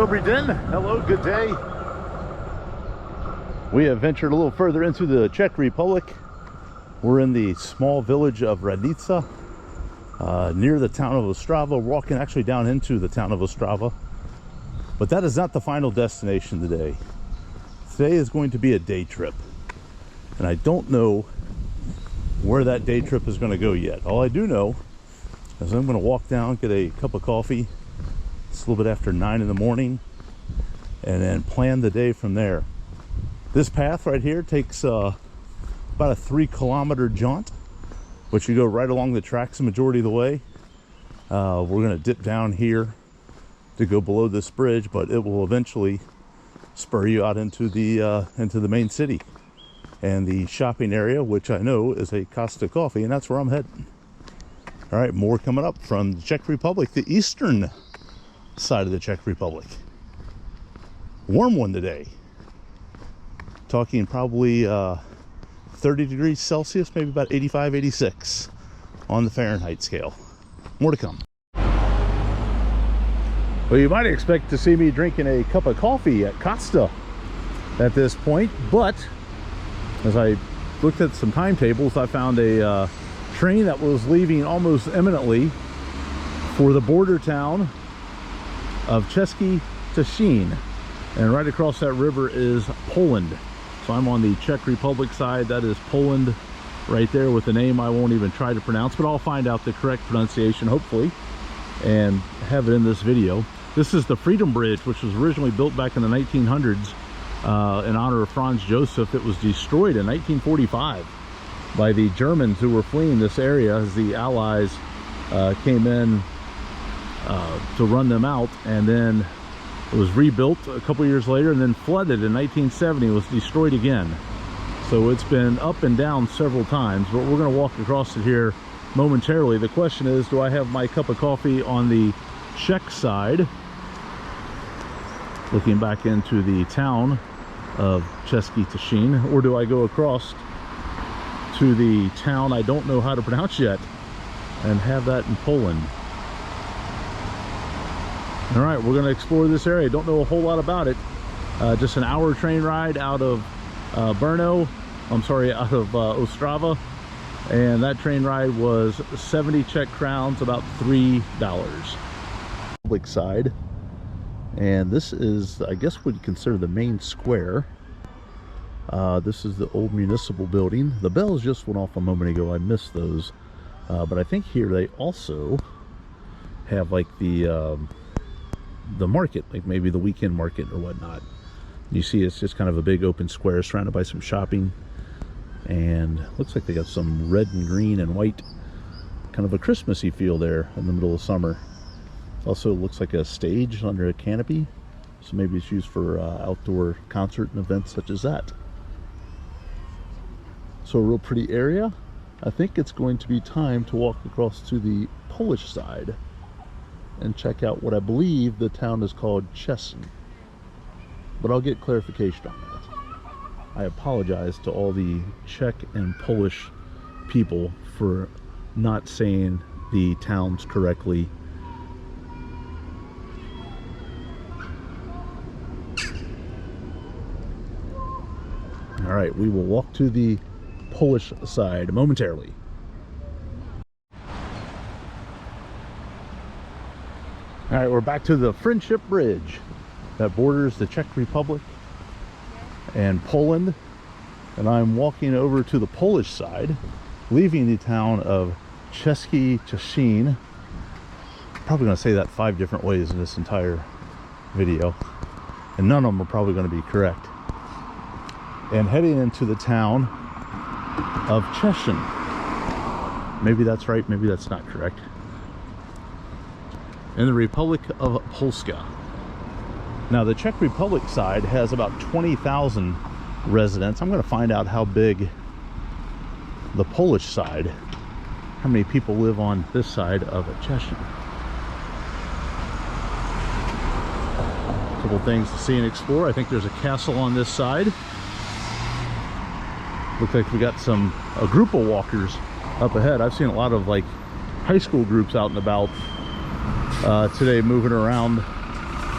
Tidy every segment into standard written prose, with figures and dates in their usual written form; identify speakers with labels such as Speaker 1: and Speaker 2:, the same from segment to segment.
Speaker 1: Dobry den. Hello, good day. We have ventured a little further into the Czech Republic. We're in the small village of Radnica, near the town of Ostrava, walking actually down into the town of Ostrava. But that is not the final destination today. Today is going to be a day trip. And I don't know where that day trip is going to go yet. All I do know is I'm going to walk down, get a cup of coffee. It's a little bit after 9 in the morning, and then plan the day from there. This path right here takes about a 3-kilometer jaunt, which you go right along the tracks the majority of the way. We're going to dip down here to go below this bridge, but it will eventually spur you out into the main city and the shopping area, which I know is a Costa Coffee, and that's where I'm heading. All right, more coming up from the Czech Republic, the eastern side of the Czech Republic. Warm one today. Talking probably 30 degrees Celsius, maybe about 85, 86 on the Fahrenheit scale. More to come. Well, you might expect to see me drinking a cup of coffee at Costa at this point, but as I looked at some timetables, I found a train that was leaving almost imminently for the border town of Cesky, Cieszyn, and right across that river is Poland. So I'm on the Czech Republic side. That is Poland right there, with a name I won't even try to pronounce, but I'll find out the correct pronunciation hopefully and have it in this video. This is the Freedom Bridge, which was originally built back in the 1900s in honor of Franz Joseph. It was destroyed in 1945 by the Germans who were fleeing this area as the Allies came in to run them out, and then it was rebuilt a couple years later and then flooded in 1970. It was destroyed again. So it's been up and down several times, but we're going to walk across it here momentarily. The question is, do I have my cup of coffee on the Czech side, looking back into the town of Cesky, Cieszyn, or do I go across to the town I don't know how to pronounce yet and have that in Poland? All right, we're going to explore this area. Don't know a whole lot about it. Just an hour train ride out of Brno, out of Ostrava, and that train ride was 70 Czech crowns, about $3. Public side, and this is, I guess, what you consider the main square. This is the old municipal building. The bells just went off a moment ago. I missed those, but I think here they also have like the market, like maybe the weekend market or whatnot. You see it's just kind of a big open square surrounded by some shopping, and looks like they got some red and green and white, kind of a Christmassy feel there in the middle of summer. Also looks like a stage under a canopy, so maybe it's used for outdoor concert and events such as that. So a real pretty area. I think it's going to be time to walk across to the Polish side and check out what I believe the town is called Cieszyn, but I'll get clarification on that. I apologize to all the Czech and Polish people for not saying the towns correctly. All right, we will walk to the Polish side momentarily. All right, we're back to the Friendship Bridge that borders the Czech Republic and Poland, and I'm walking over to the Polish side, leaving the town of Cesky, Cieszyn. Probably going to say that 5 different ways in this entire video, and none of them are probably going to be correct. And heading into the town of Cieszyn. Maybe that's right, maybe that's not correct. In the Republic of Polska. Now the Czech Republic side has about 20,000 residents. I'm going to find out how big the Polish side, how many people live on this side of Cieszyn. A couple things to see and explore. I think there's a castle on this side. Looks like we got a group of walkers up ahead. I've seen a lot of like high school groups out and about today, moving around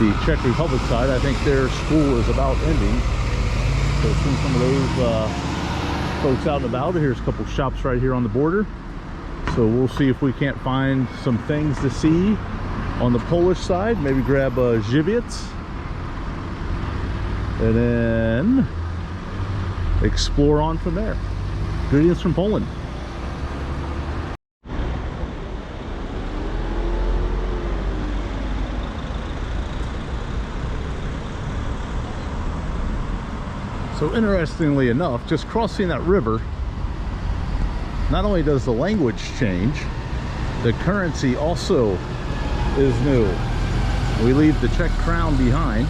Speaker 1: the Czech Republic side, I think their school is about ending. So seeing some of those folks out and about. Here's a couple shops right here on the border. So we'll see if we can't find some things to see on the Polish side. Maybe grab a Żywiec. And then explore on from there. Greetings from Poland. So interestingly enough, just crossing that river, not only does the language change, the currency also is new. We leave the Czech crown behind,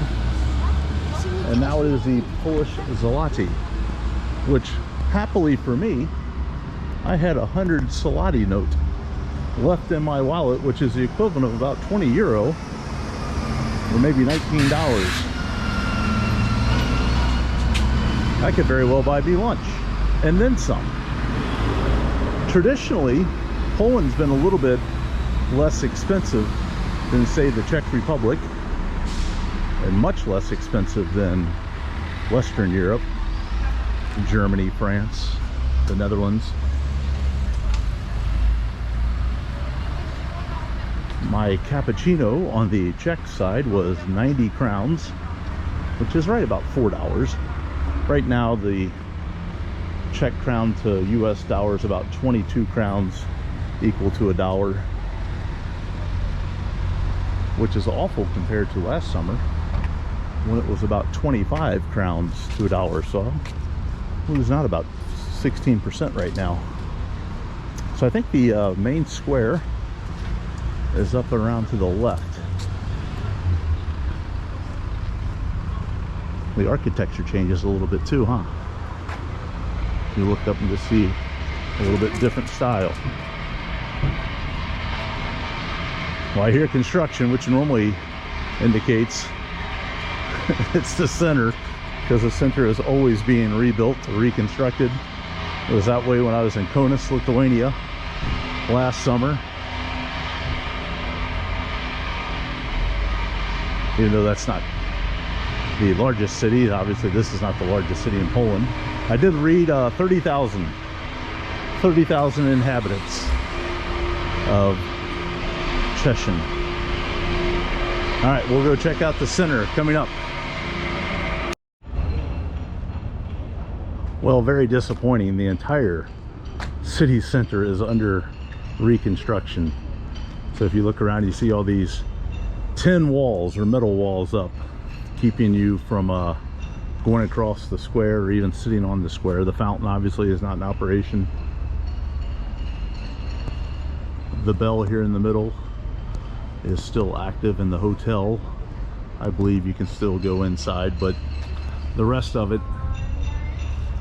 Speaker 1: and now it is the Polish zloty, which happily for me, I had 100 zloty note left in my wallet, which is the equivalent of about 20 euro, or maybe $19. I could very well buy me lunch and then some. Traditionally, Poland's been a little bit less expensive than, say, the Czech Republic, and much less expensive than Western Europe, Germany, France, the Netherlands. My cappuccino on the Czech side was 90 crowns, which is right about $4. Right now, the Czech crown to US dollar is about 22 crowns, equal to $1, which is awful compared to last summer when it was about 25 crowns to $1. So it was not about 16% right now. So I think the main square is up around to the left. The architecture changes a little bit too, huh? You look up and just see a little bit different style. Well, I hear construction, which normally indicates it's the center, because the center is always being rebuilt or reconstructed. It was that way when I was in Kaunas, Lithuania last summer. Even though that's not the largest city, obviously this is not the largest city in Poland. I did read 30,000 inhabitants of Cieszyn. All right, we'll go check out the center coming up. Well, very disappointing. The entire city center is under reconstruction. So if you look around, you see all these tin walls or metal walls up, keeping you from going across the square or even sitting on the square. The fountain obviously is not in operation. The bell here in the middle is still active, and the hotel, I believe you can still go inside, but the rest of it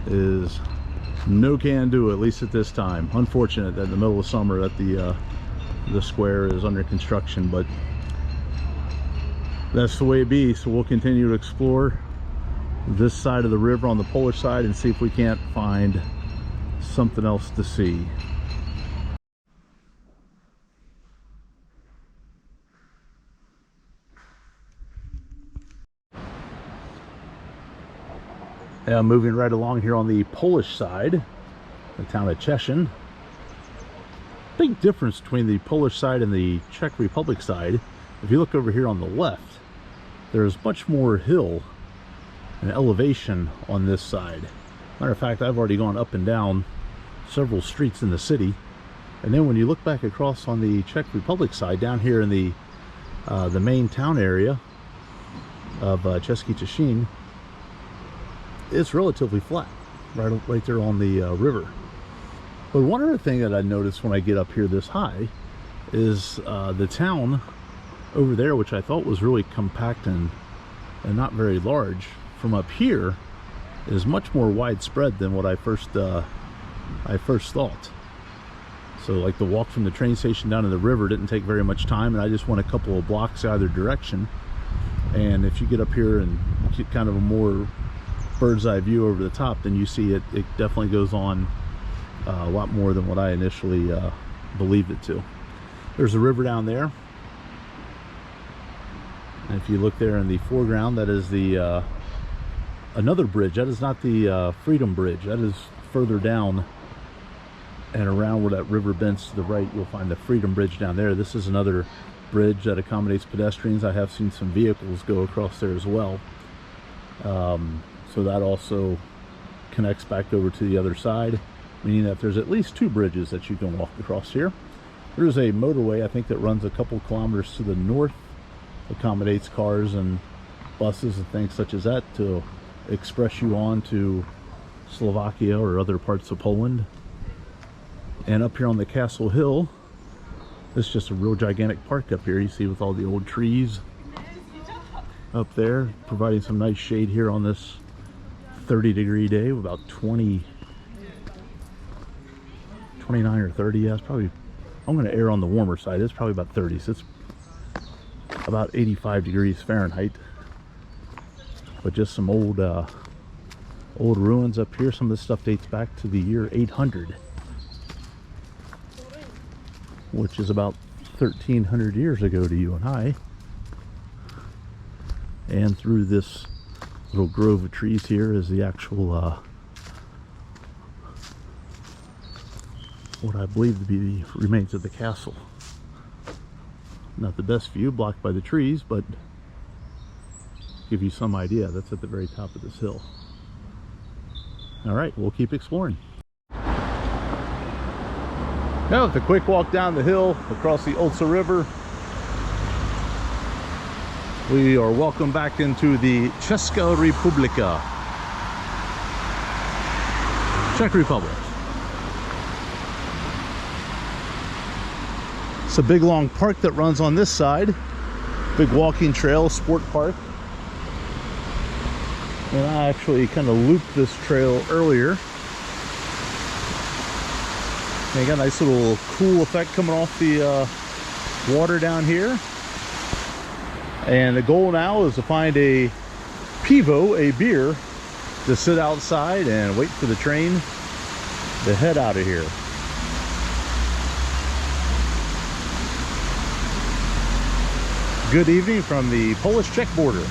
Speaker 1: is no can do, at least at this time. Unfortunate that in the middle of summer that the square is under construction, but that's the way it be. So we'll continue to explore this side of the river on the Polish side and see if we can't find something else to see. Yeah, moving right along here on the Polish side, the town of Cieszyn. Big difference between the Polish side and the Czech Republic side. If you look over here on the left, there's much more hill and elevation on this side. Matter of fact, I've already gone up and down several streets in the city, and then when you look back across on the Czech Republic side, down here in the main town area of Cesky, Cieszyn, it's relatively flat, right there on the river. But one other thing that I noticed when I get up here this high is the town over there, which I thought was really compact and not very large, from up here is much more widespread than what I first thought. So like the walk from the train station down to the river didn't take very much time, and I just went a couple of blocks either direction. And if you get up here and get kind of a more bird's eye view over the top, then you see it definitely goes on a lot more than what I initially believed it to. There's a river down there. And if you look there in the foreground, that is the another bridge. That is not the Freedom Bridge. That is further down and around where that river bends to the right. You'll find the Freedom Bridge down there. This is another bridge that accommodates pedestrians. I have seen some vehicles go across there as well. So that also connects back over to the other side, meaning that there's at least 2 bridges that you can walk across here. There's a motorway, I think, that runs a couple kilometers to the north, accommodates cars and buses and things such as that to express you on to Slovakia or other parts of Poland. And up here on the Castle Hill, it's just a real gigantic park up here. You see, with all the old trees up there, providing some nice shade here on this 30-degree day, about 29 or 30. Yeah, it's probably, I'm going to err on the warmer side. It's probably about 30, so it's about 85 degrees Fahrenheit. But just some old ruins up here. Some of this stuff dates back to the year 800, which is about 1,300 years ago to you and I. And through this little grove of trees here is the actual what I believe to be the remains of the castle. Not the best view, blocked by the trees, but give you some idea. That's at the very top of this hill. All right, we'll keep exploring. Now with a quick walk down the hill across the Olsa River, we are welcome back into the Česká republika, Czech Republic. It's a big long park that runs on this side, big walking trail, sport park. And I actually kind of looped this trail earlier. And you got a nice little cool effect coming off the water down here. And the goal now is to find a pivo, a beer, to sit outside and wait for the train to head out of here. Good evening from the Polish-Czech border.